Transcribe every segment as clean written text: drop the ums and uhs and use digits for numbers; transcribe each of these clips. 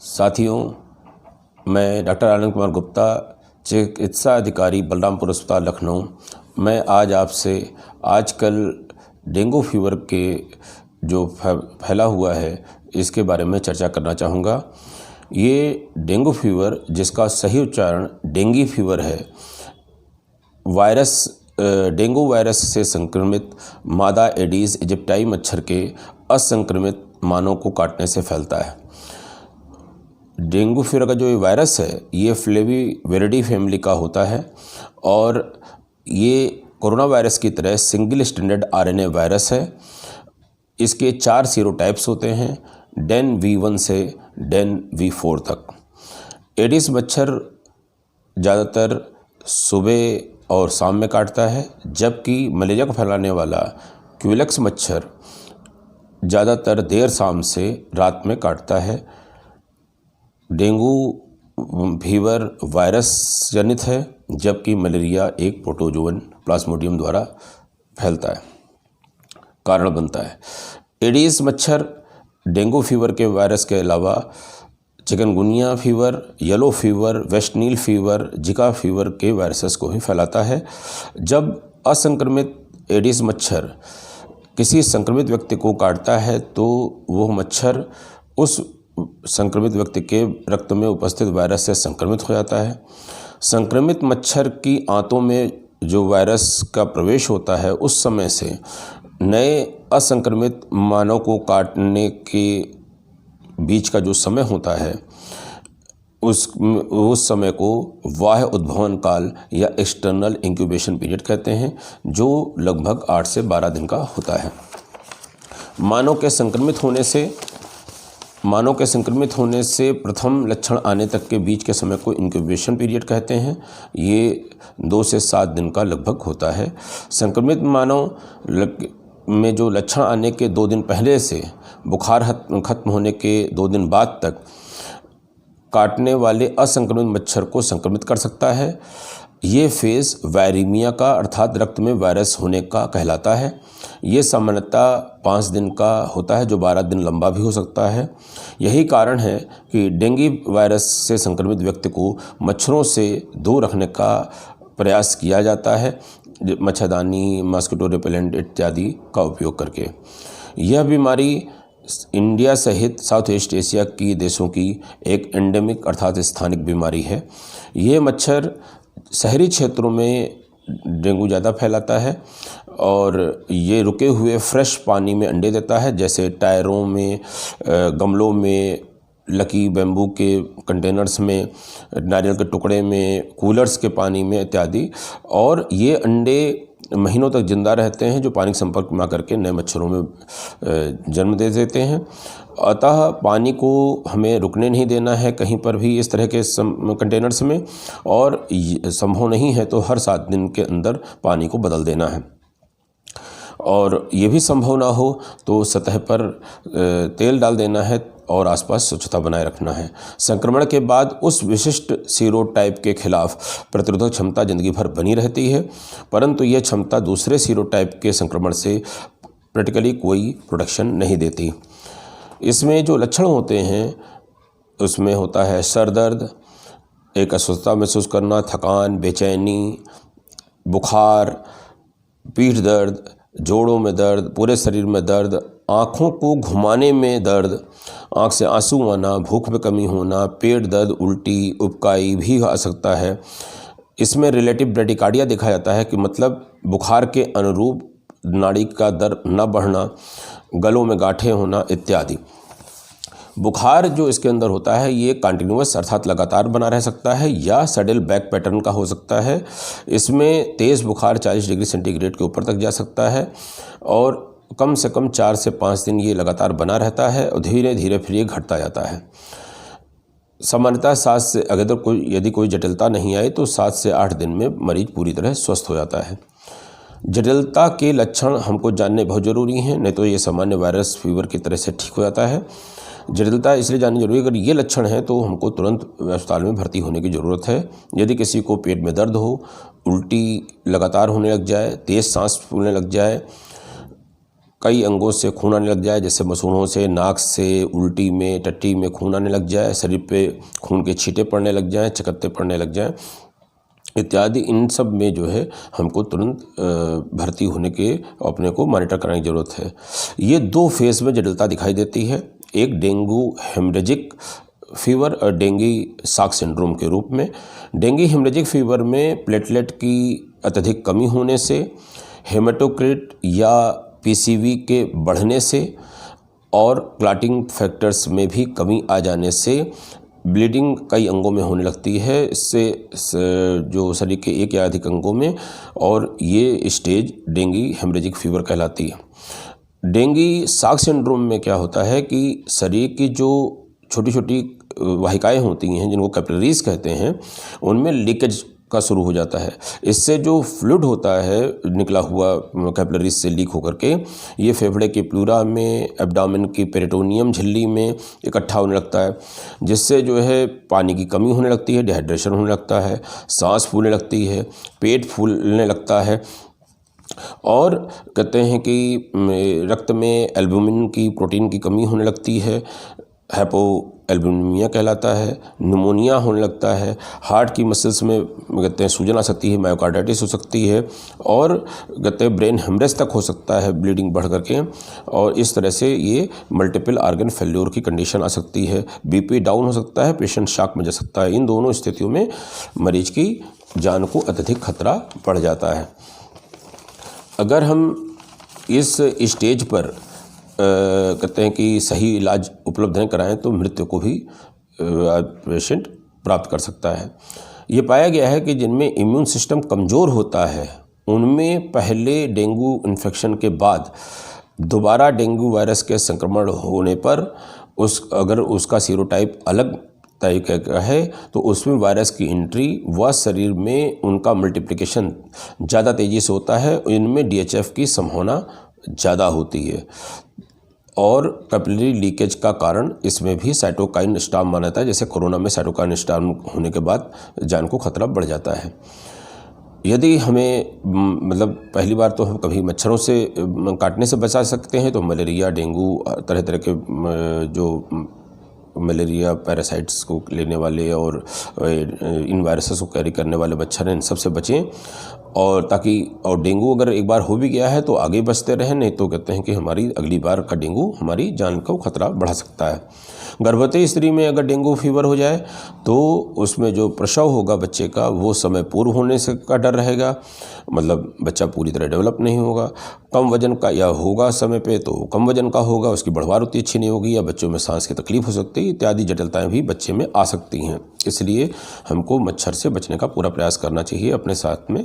साथियों, मैं डॉक्टर आनंद कुमार गुप्ता, चिकित्सा अधिकारी बलरामपुर अस्पताल लखनऊ। मैं आज आपसे आजकल डेंगू फीवर के जो फैला हुआ है इसके बारे में चर्चा करना चाहूँगा। ये डेंगू फीवर, जिसका सही उच्चारण डेंगी फीवर है, डेंगू वायरस से संक्रमित मादा एडीज इजिप्टाई मच्छर के असंक्रमित मानव को काटने से फैलता है। डेंगू फीवर का जो ये वायरस है ये फ्लेविविरिडी फैमिली का होता है और ये कोरोना वायरस की तरह सिंगल स्टैंडर्ड आरएनए वायरस है। इसके 4 सीरोटाइप्स होते हैं, डेन V1 से डेन V4 तक। एडिस मच्छर ज़्यादातर सुबह और शाम में काटता है, जबकि मलेरिया को फैलाने वाला क्यूलेक्स मच्छर ज़्यादातर देर शाम से रात में काटता है। डेंगू फीवर वायरस जनित है, जबकि मलेरिया एक प्रोटोजोवन प्लाज्मोडियम द्वारा फैलता है, कारण बनता है। एडीज मच्छर डेंगू फीवर के वायरस के अलावा chikungunya fever, yellow fever, waste नील फीवर, जिका फीवर के वायरसेस को भी फैलाता है। जब असंक्रमित एडीज मच्छर किसी संक्रमित व्यक्ति को काटता है तो वह मच्छर उस संक्रमित व्यक्ति के रक्त में उपस्थित वायरस से संक्रमित हो जाता है। संक्रमित मच्छर की आंतों में जो वायरस का प्रवेश होता है, उस समय से नए असंक्रमित मानव को काटने के बीच का जो समय होता है उस समय को बाह्य उद्भवन काल या एक्सटर्नल इंक्यूबेशन पीरियड कहते हैं, जो लगभग 8 से 12 दिन का होता है। मानव के संक्रमित होने से प्रथम लक्षण आने तक के बीच के समय को इंक्यूबेशन पीरियड कहते हैं। ये 2 से 7 दिन का लगभग होता है। संक्रमित मानव में जो लक्षण आने के 2 दिन पहले से बुखार खत्म होने के 2 दिन बाद तक काटने वाले असंक्रमित मच्छर को संक्रमित कर सकता है। ये फेज़ वायरीमिया का अर्थात रक्त में वायरस होने का कहलाता है। ये सामान्यतः 5 दिन का होता है, जो 12 दिन लंबा भी हो सकता है। यही कारण है कि डेंगू वायरस से संक्रमित व्यक्ति को मच्छरों से दूर रखने का प्रयास किया जाता है, मच्छरदानी, मॉस्किटो रिपेलेंट इत्यादि का उपयोग करके। यह बीमारी इंडिया सहित साउथ ईस्ट एशिया की देशों की एक एंडेमिक अर्थात स्थानिक बीमारी है। ये मच्छर शहरी क्षेत्रों में डेंगू ज़्यादा फैलाता है और ये रुके हुए फ्रेश पानी में अंडे देता है, जैसे टायरों में, गमलों में, लकी बैम्बू के कंटेनर्स में, नारियल के टुकड़े में, कूलर्स के पानी में इत्यादि। और ये अंडे महीनों तक जिंदा रहते हैं, जो पानी के संपर्क में आकर के नए मच्छरों में जन्म दे देते हैं। अतः पानी को हमें रुकने नहीं देना है कहीं पर भी इस तरह के कंटेनर्स में, और संभव नहीं है तो हर 7 दिन के अंदर पानी को बदल देना है। और ये भी संभव ना हो तो सतह पर तेल डाल देना है और आसपास स्वच्छता बनाए रखना है। संक्रमण के बाद उस विशिष्ट सीरोटाइप के खिलाफ प्रतिरोधक क्षमता जिंदगी भर बनी रहती है, परंतु यह क्षमता दूसरे सीरोटाइप के संक्रमण से प्रैक्टिकली कोई प्रोटेक्शन नहीं देती। इसमें जो लक्षण होते हैं उसमें होता है सर दर्द, एक अस्वस्थता महसूस करना, थकान, बेचैनी, बुखार, पीठ दर्द, जोड़ों में दर्द, पूरे शरीर में दर्द, आँखों को घुमाने में दर्द, आँख से आंसू आना, भूख में कमी होना, पेट दर्द, उल्टी, उबकाई भी आ सकता है। इसमें रिलेटिव ब्रेडिकार्डिया देखा जाता है कि मतलब बुखार के अनुरूप नाड़ी का दर्द न बढ़ना, गलों में गांठें होना इत्यादि। बुखार जो इसके अंदर होता है ये कंटिन्यूअस अर्थात लगातार बना रह सकता है या सैडल बैक पैटर्न का हो सकता है। इसमें तेज़ बुखार 40 डिग्री सेंटीग्रेड के ऊपर तक जा सकता है और कम से कम 4 से 5 दिन ये लगातार बना रहता है और धीरे धीरे फिर ये घटता जाता है। सामान्यतः 7 से यदि कोई जटिलता नहीं आई तो 7 से 8 दिन में मरीज पूरी तरह स्वस्थ हो जाता है। जटिलता के लक्षण हमको जानने बहुत ज़रूरी हैं, नहीं तो ये सामान्य वायरस फीवर की तरह से ठीक हो जाता है। जटिलता इसलिए जाननी जरूरी है, अगर ये लक्षण हैं तो हमको तुरंत अस्पताल में भर्ती होने की ज़रूरत है। यदि किसी को पेट में दर्द हो, उल्टी लगातार होने लग जाए, तेज़ सांस फूलने लग जाए, कई अंगों से खून आने लग जाए, जैसे मसूड़ों से, नाक से, उल्टी में, टट्टी में खून आने लग जाए, शरीर पे खून के छींटे पड़ने लग जाएं, चकत्ते पड़ने लग जाएं इत्यादि, इन सब में जो है हमको तुरंत भर्ती होने के, अपने को मॉनिटर कराने की ज़रूरत है। ये 2 फेज़ में जटिलता दिखाई देती है, एक डेंगू हेमरेजिक फीवर और डेंगू साक सिंड्रोम के रूप में। डेंगू हेमरेजिक फीवर में प्लेटलेट की अत्यधिक कमी होने से, हेमाटोक्रिट या पीसीवी के बढ़ने से और क्लॉटिंग फैक्टर्स में भी कमी आ जाने से ब्लीडिंग कई अंगों में होने लगती है, इससे जो शरीर के एक या अधिक अंगों में, और ये स्टेज डेंगू हेमरेजिक फीवर कहलाती है। डेंगू साक सिंड्रोम में क्या होता है कि शरीर की जो छोटी छोटी वाहिकाएं होती हैं, जिनको कैपिलरीज कहते हैं, उनमें लीकेज का शुरू हो जाता है। इससे जो फ्लूइड होता है निकला हुआ कैपिलरीज से लीक होकर के, ये फेफड़े की प्लूरा में, एब्डोमेन की पेरिटोनियम झिल्ली में इकट्ठा होने लगता है, जिससे जो है पानी की कमी होने लगती है, डिहाइड्रेशन होने लगता है, सांस फूलने लगती है, पेट फूलने लगता है, और कहते हैं कि रक्त में एल्बुमिन की, प्रोटीन की कमी होने लगती है, हाइपोएल्बुमिनिया कहलाता है, निमोनिया होने लगता है, हार्ट की मसल्स में कहते हैं सूजन आ सकती है, मायोकार्डाइटिस हो सकती है, और कहते हैं ब्रेन हेमरेज तक हो सकता है ब्लीडिंग बढ़ करके, और इस तरह से ये मल्टीपल ऑर्गन फेल्योर की कंडीशन आ सकती है। बीपी डाउन हो सकता है, पेशेंट शॉक में जा सकता है। इन दोनों स्थितियों में मरीज की जान को अत्यधिक खतरा बढ़ जाता है। अगर हम इस स्टेज पर कहते हैं कि सही इलाज उपलब्ध नहीं कराएं तो मृत्यु को भी पेशेंट प्राप्त कर सकता है। ये पाया गया है कि जिनमें इम्यून सिस्टम कमज़ोर होता है, उनमें पहले डेंगू इन्फेक्शन के बाद दोबारा डेंगू वायरस के संक्रमण होने पर अगर उसका सीरोटाइप अलग तरीके का है तो उसमें वायरस की एंट्री व शरीर में उनका मल्टीप्लिकेशन ज़्यादा तेज़ी से होता है, इनमें डीएचएफ की संभावना ज़्यादा होती है, और कैपिलरी लीकेज का कारण इसमें भी साइटोकाइन स्टॉर्म माना जाता है। जैसे कोरोना में साइटोकाइन स्टॉर्म होने के बाद जान को खतरा बढ़ जाता है। यदि हमें मतलब पहली बार तो हम कभी मच्छरों से काटने से बचा सकते हैं, तो मलेरिया, डेंगू, तरह तरह के जो मलेरिया पैरासाइट्स को लेने वाले और इन वायरसेस को कैरी करने वाले मच्छर हैं, इन सब से बचें, और डेंगू अगर एक बार हो भी गया है तो आगे बचते रहें, नहीं तो कहते हैं कि हमारी अगली बार का डेंगू हमारी जान को खतरा बढ़ा सकता है। गर्भवती स्त्री में अगर डेंगू फीवर हो जाए तो उसमें जो प्रसव होगा बच्चे का, वो समय पूर्व होने से का डर रहेगा, मतलब बच्चा पूरी तरह डेवलप नहीं होगा, कम वजन का या होगा समय पे तो कम वजन का होगा, उसकी बढ़वार उतनी अच्छी नहीं होगी, या बच्चों में सांस की तकलीफ हो सकती है, इत्यादि जटिलताएं भी बच्चे में आ सकती हैं। इसलिए हमको मच्छर से बचने का पूरा प्रयास करना चाहिए, अपने साथ में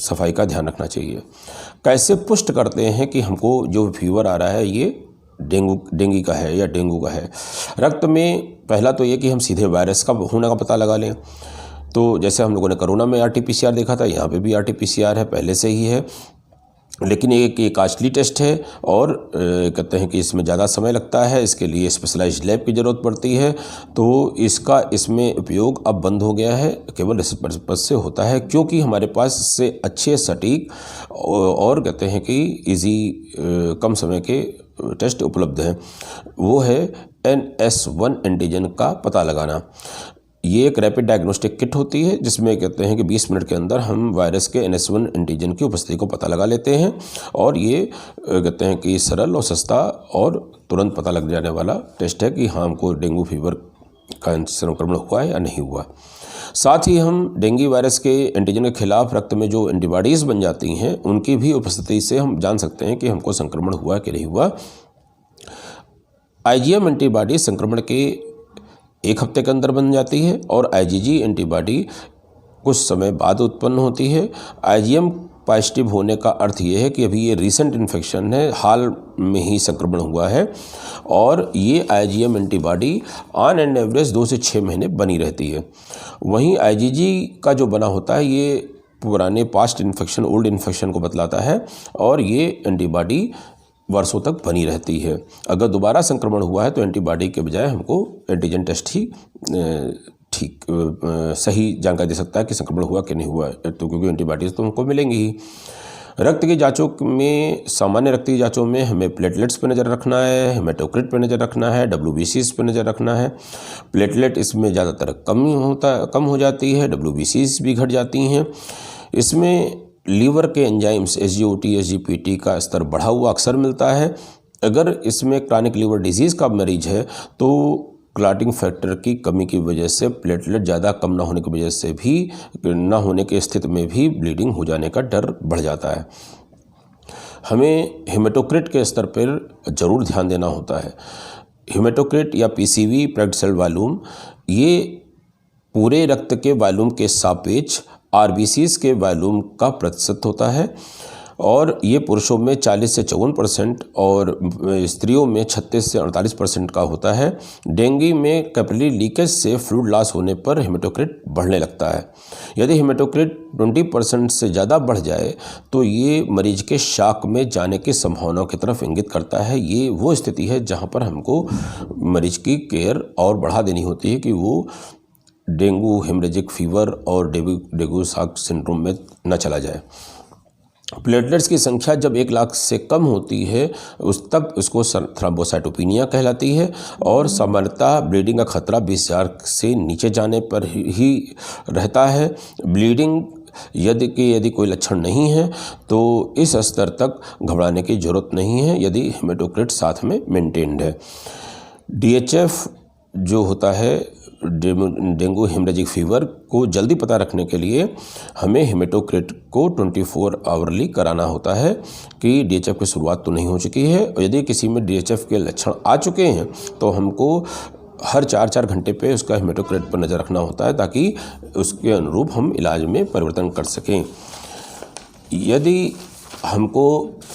सफाई का ध्यान रखना चाहिए। कैसे पुष्ट करते हैं कि हमको जो फीवर आ रहा है ये डेंगू का है या डेंगू का है? रक्त में पहला तो ये कि हम सीधे वायरस का होने का पता लगा लें। तो जैसे हम लोगों ने कोरोना में आरटीपीसीआर देखा था, यहाँ पे भी आरटीपीसीआर है, पहले से ही है, लेकिन ये कास्टली टेस्ट है और कहते हैं कि इसमें ज़्यादा समय लगता है, इसके लिए स्पेशलाइज्ड लैब की ज़रूरत पड़ती है। तो इसमें उपयोग अब बंद हो गया है, केवल रिसर्च पर्पस से होता है, क्योंकि हमारे पास इससे अच्छे सटीक और कहते हैं कि इजी कम समय के टेस्ट उपलब्ध हैं। वो है NS1 एंटीजन का पता लगाना। ये एक रैपिड डायग्नोस्टिक किट होती है जिसमें कहते हैं कि 20 मिनट के अंदर हम वायरस के NS1 एंटीजन की उपस्थिति को पता लगा लेते हैं, और ये कहते हैं कि सरल और सस्ता और तुरंत पता लग जाने वाला टेस्ट है कि हाँ हमको डेंगू फीवर का संक्रमण हुआ है या नहीं हुआ। साथ ही हम डेंगू वायरस के एंटीजन के खिलाफ रक्त में जो एंटीबॉडीज़ बन जाती हैं उनकी भी उपस्थिति से हम जान सकते हैं कि हमको संक्रमण हुआ कि नहीं हुआ। IgM एंटीबॉडी संक्रमण के 1 हफ्ते के अंदर बन जाती है और IgG एंटीबॉडी कुछ समय बाद उत्पन्न होती है। IgM पॉजिटिव होने का अर्थ ये है कि अभी ये रीसेंट इन्फेक्शन है, हाल में ही संक्रमण हुआ है, और ये IgM antibody on and average 2 से 6 महीने बनी रहती है। वहीं IgG का जो बना होता है ये पुराने पास्ट इन्फेक्शन, ओल्ड इन्फेक्शन को बतलाता है, और ये एंटीबॉडी वर्षों तक बनी रहती है। अगर दोबारा संक्रमण हुआ है तो एंटीबॉडी के बजाय हमको एंटीजन टेस्ट ही सही जानकारी दे सकता है कि संक्रमण हुआ कि नहीं हुआ, तो क्योंकि एंटीबॉडीज़ तो हमको मिलेंगी ही। रक्त की जांचों में, सामान्य रक्त की जांचों में हमें प्लेटलेट्स पर नज़र रखना है, हेमाटोक्रिट पर नज़र रखना है, WBCs पर नज़र रखना है। प्लेटलेट इसमें ज़्यादातर कम हो जाती है, WBCs भी घट जाती हैं। इसमें लीवर के एंजाइम्स SGOT, SGPT का स्तर बढ़ा हुआ अक्सर मिलता है। अगर इसमें क्रॉनिक लीवर डिजीज़ का मरीज है तो क्लॉटिंग फैक्टर की कमी की वजह से, प्लेटलेट ज़्यादा कम ना होने की वजह से भी, ना होने की स्थिति में भी ब्लीडिंग हो जाने का डर बढ़ जाता है। हमें हेमाटोक्रिट के स्तर पर ज़रूर ध्यान देना होता है। हेमाटोक्रिट या PCV, पैक्ड सेल वॉल्यूम, ये पूरे रक्त के वॉल्यूम के सापेक्ष RBCs के वॉल्यूम का प्रतिशत होता है और ये पुरुषों में 40 से 54% और स्त्रियों में 36 से 48% का होता है। डेंगू में कैपिलरी लीकेज से फ्लूइड लॉस होने पर हेमाटोक्रिट बढ़ने लगता है। यदि हेमाटोक्रिट 20% से ज़्यादा बढ़ जाए तो ये मरीज के शॉक में जाने की संभावना की तरफ इंगित करता है। ये वो स्थिति है जहाँ पर हमको मरीज की केयर और बढ़ा देनी होती है कि वो डेंगू, हेमरेजिक फीवर और डेंगू शॉक सिंड्रोम में न चला जाए। प्लेटलेट्स की संख्या जब 1 लाख से कम होती है तब उसको थ्रोम्बोसाइटोपिनिया कहलाती है और सामान्यतः ब्लीडिंग का खतरा 20,000 से नीचे जाने पर ही रहता है। ब्लीडिंग यदि कोई लक्षण नहीं है तो इस स्तर तक घबराने की ज़रूरत नहीं है यदि हेमाटोक्रिट साथ में मेंटेन्ड है। DHF जो होता है, डेंगू हेमरेजिक फीवर को जल्दी पता रखने के लिए हमें हेमाटोक्रिट को 24 आवरली कराना होता है कि DHF की शुरुआत तो नहीं हो चुकी है। और यदि किसी में DHF के लक्षण आ चुके हैं तो हमको हर 4-4 घंटे पे उसका हेमाटोक्रिट पर नज़र रखना होता है ताकि उसके अनुरूप हम इलाज में परिवर्तन कर सकें। यदि हमको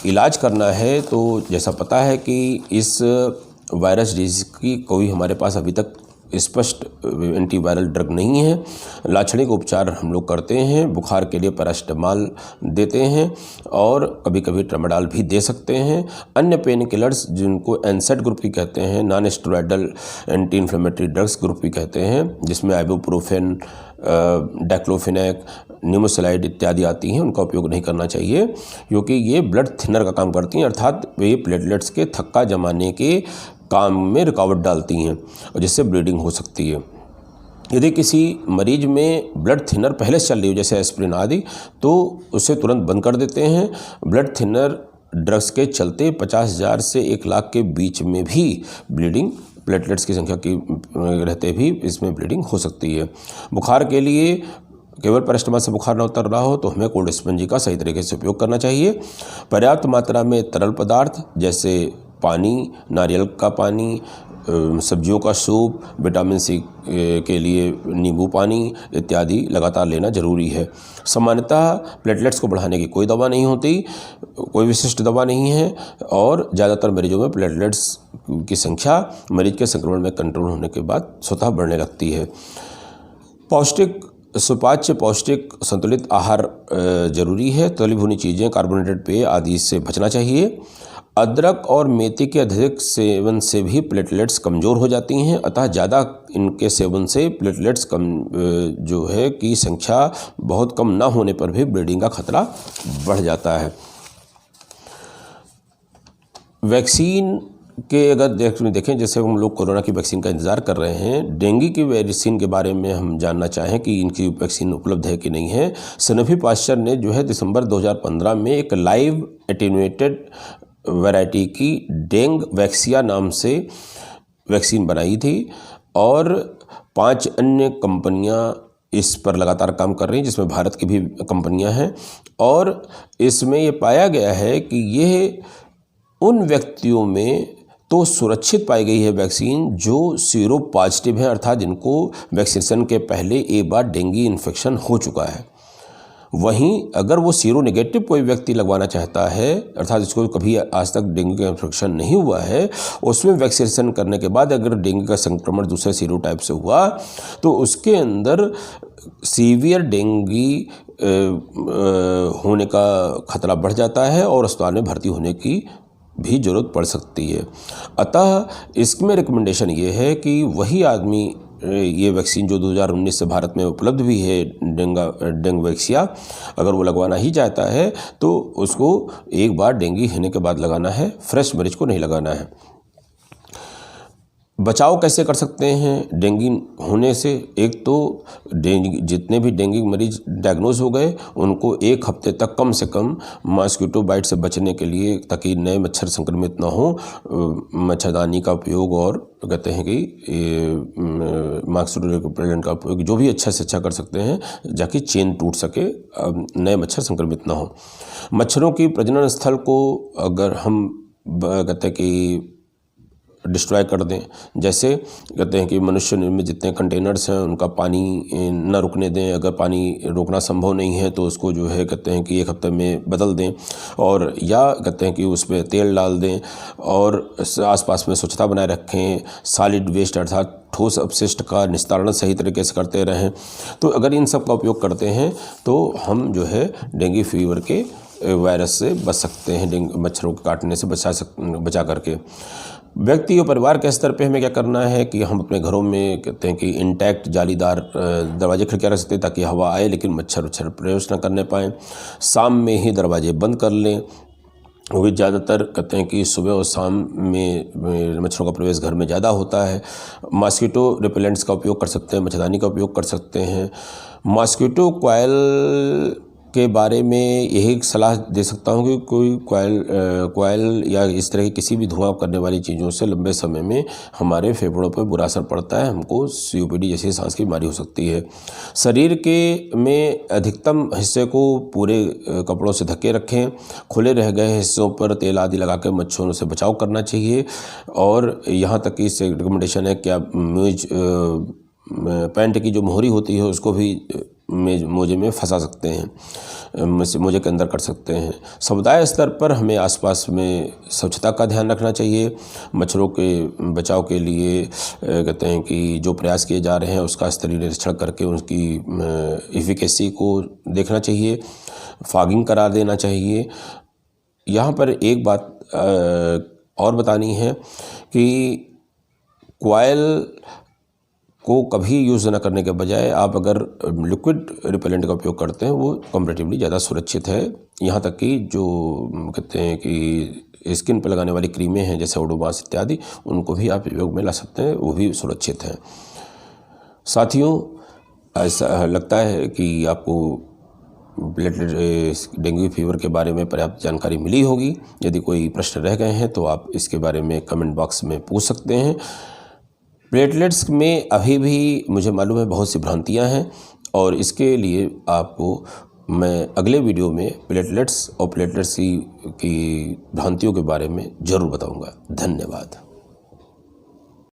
इलाज करना है तो जैसा पता है कि इस वायरस डिजीज़ की कोई हमारे पास अभी तक स्पष्ट एंटीवायरल ड्रग नहीं है। लाक्षणिक उपचार हम लोग करते हैं, बुखार के लिए पैरासिटामॉल देते हैं और कभी कभी ट्रामाडोल भी दे सकते हैं। अन्य पेन किलर्स जिनको एनसेड ग्रुप की कहते हैं, non steroidal anti inflammatory drugs group की कहते हैं, जिसमें आइबुप्रोफेन, डाइक्लोफेनेक, न्यूमोसाइड इत्यादि आती हैं, उनका उपयोग नहीं करना चाहिए क्योंकि ये ब्लड थिनर का काम करती हैं, अर्थात ये प्लेटलेट्स के थक्का जमाने के काम में रुकावट डालती हैं और जिससे ब्लीडिंग हो सकती है। यदि किसी मरीज में ब्लड थिनर पहले से चल रही हो जैसे एस्प्रिन आदि तो उसे तुरंत बंद कर देते हैं। ब्लड थिनर ड्रग्स के चलते 50,000 से 1 लाख के बीच में भी ब्लीडिंग, प्लेटलेट्स की संख्या की रहते भी इसमें ब्लीडिंग हो सकती है। बुखार के लिए केवल पैरासिटामॉल से बुखार न उतर रहा हो तो हमें कोल्ड स्पंजी का सही तरीके से उपयोग करना चाहिए। पर्याप्त मात्रा में तरल पदार्थ जैसे पानी, नारियल का पानी, सब्जियों का सूप, विटामिन C के लिए नींबू पानी इत्यादि लगातार लेना जरूरी है। सामान्यतः प्लेटलेट्स को बढ़ाने की कोई दवा नहीं होती, कोई विशिष्ट दवा नहीं है और ज़्यादातर मरीजों में प्लेटलेट्स की संख्या मरीज के संक्रमण में कंट्रोल होने के बाद स्वतः बढ़ने लगती है। पौष्टिक, सुपाच्य, पौष्टिक संतुलित आहार जरूरी है। तली भुनी चीज़ें, कार्बोनेटेड पेय आदि से बचना चाहिए। अदरक और मेथी के अधिक सेवन से भी प्लेटलेट्स कमज़ोर हो जाती हैं, अतः ज़्यादा इनके सेवन से प्लेटलेट्स जो है की संख्या बहुत कम ना होने पर भी ब्लीडिंग का खतरा बढ़ जाता है। वैक्सीन के अगर देखें, जैसे हम लोग कोरोना की वैक्सीन का इंतज़ार कर रहे हैं, डेंगू की वैक्सीन के बारे में हम जानना चाहें कि इनकी वैक्सीन उपलब्ध है कि नहीं है। सनोफी पास्चर ने जो है दिसंबर 2015 में एक लाइव एटेन्यूएटेड वैरायटी की डेंग वैक्सिया नाम से वैक्सीन बनाई थी और 5 अन्य कंपनियां इस पर लगातार काम कर रही हैं, जिसमें भारत की भी कंपनियां हैं। और इसमें ये पाया गया है कि यह उन व्यक्तियों में तो सुरक्षित पाई गई है वैक्सीन जो सीरो पॉजिटिव हैं, अर्थात जिनको वैक्सीनेशन के पहले एक बार डेंगू इन्फेक्शन हो चुका है। वहीं अगर वो सीरो नेगेटिव कोई व्यक्ति लगवाना चाहता है, अर्थात जिसको कभी आज तक डेंगू का इन्फेक्शन नहीं हुआ है, उसमें वैक्सीनेशन करने के बाद अगर डेंगू का संक्रमण दूसरे सीरो टाइप से हुआ तो उसके अंदर सीवियर डेंगू होने का खतरा बढ़ जाता है और अस्पताल में भर्ती होने की भी ज़रूरत पड़ सकती है। अतः इसमें रिकमेंडेशन ये है कि वही आदमी ये वैक्सीन जो 2019 से भारत में उपलब्ध भी है, डेंगवैक्सिया, अगर वो लगवाना ही चाहता है तो उसको एक बार डेंगू होने के बाद लगाना है, फ्रेश मरीज को नहीं लगाना है। बचाव कैसे कर सकते हैं डेंगू होने से? एक तो जितने भी डेंगू मरीज डायग्नोज हो गए उनको 1 हफ्ते तक कम से कम मॉस्किटो बाइट से बचने के लिए, ताकि नए मच्छर संक्रमित ना हो, मच्छरदानी का उपयोग और कहते हैं कि मॉस्किटो रिपेलेंट का उपयोग जो भी अच्छा से अच्छा कर सकते हैं, जाकि चेन टूट सके, नए मच्छर संक्रमित ना हो। मच्छरों की प्रजनन स्थल को अगर हम कहते हैं कि डिस्ट्रॉय कर दें, जैसे कहते हैं कि मनुष्य निर्मित जितने कंटेनर्स हैं उनका पानी न रुकने दें, अगर पानी रोकना संभव नहीं है तो उसको जो है कहते हैं कि 1 हफ्ते में बदल दें, और या कहते हैं कि उस पर तेल डाल दें, और आसपास में स्वच्छता बनाए रखें, सॉलिड वेस्ट अर्थात ठोस अपशिष्ट का निस्तारण सही तरीके से करते रहें। तो अगर इन सब का उपयोग करते हैं तो हम जो है डेंगू फीवर के वायरस से बच सकते हैं, डेंगू मच्छरों के काटने से बचा करके। व्यक्ति और परिवार के स्तर पे हमें क्या करना है कि हम अपने घरों में कहते हैं कि इंटैक्ट जालीदार दरवाजे खिड़कियाँ रख सकते हैं, ताकि हवा आए लेकिन मच्छर प्रवेश न करने पाएँ। शाम में ही दरवाजे बंद कर लें, वो भी ज़्यादातर कहते हैं कि सुबह और शाम में मच्छरों का प्रवेश घर में ज़्यादा होता है। मॉस्किटो रिपेलेंट्स का उपयोग कर सकते हैं, मच्छरदानी का उपयोग कर सकते हैं। मॉस्किटो कॉइल के बारे में यही सलाह दे सकता हूँ कि कोई कॉइल या इस तरह की किसी भी धुआं करने वाली चीज़ों से लंबे समय में हमारे फेफड़ों पर बुरा असर पड़ता है, हमको COPD जैसी सांस की बीमारी हो सकती है। शरीर के में अधिकतम हिस्से को पूरे कपड़ों से ढके रखें, खुले रह गए हिस्सों पर तेल आदि लगा कर मच्छरों से बचाव करना चाहिए। और यहाँ तक कि इससे रिकमेंडेशन है कि आप पैंट की जो मोहरी होती है उसको भी मोजे में फंसा सकते हैं, मोजे के अंदर कर सकते हैं। समुदाय स्तर पर हमें आसपास में स्वच्छता का ध्यान रखना चाहिए। मच्छरों के बचाव के लिए कहते हैं कि जो प्रयास किए जा रहे हैं उसका स्तरीय निरीक्षण करके उसकी एफिकेसी को देखना चाहिए, फॉगिंग करार देना चाहिए। यहाँ पर एक बात और बतानी है कि कॉइल को कभी यूज़ न करने के बजाय आप अगर लिक्विड रिपेलेंट का उपयोग करते हैं वो कंपैरेटिवली ज़्यादा सुरक्षित है। यहाँ तक कि जो कहते हैं कि स्किन पर लगाने वाली क्रीमें हैं जैसे ओडोमॉस इत्यादि, उनको भी आप उपयोग में ला सकते हैं, वो भी सुरक्षित हैं। साथियों, ऐसा लगता है कि आपको डेंगू फीवर के बारे में पर्याप्त जानकारी मिली होगी। यदि कोई प्रश्न रह गए हैं तो आप इसके बारे में कमेंट बॉक्स में पूछ सकते हैं। प्लेटलेट्स में अभी भी मुझे मालूम है बहुत सी भ्रांतियां हैं, और इसके लिए आपको मैं अगले वीडियो में प्लेटलेट्स और प्लेटलेट्स की भ्रांतियों के बारे में ज़रूर बताऊंगा। धन्यवाद।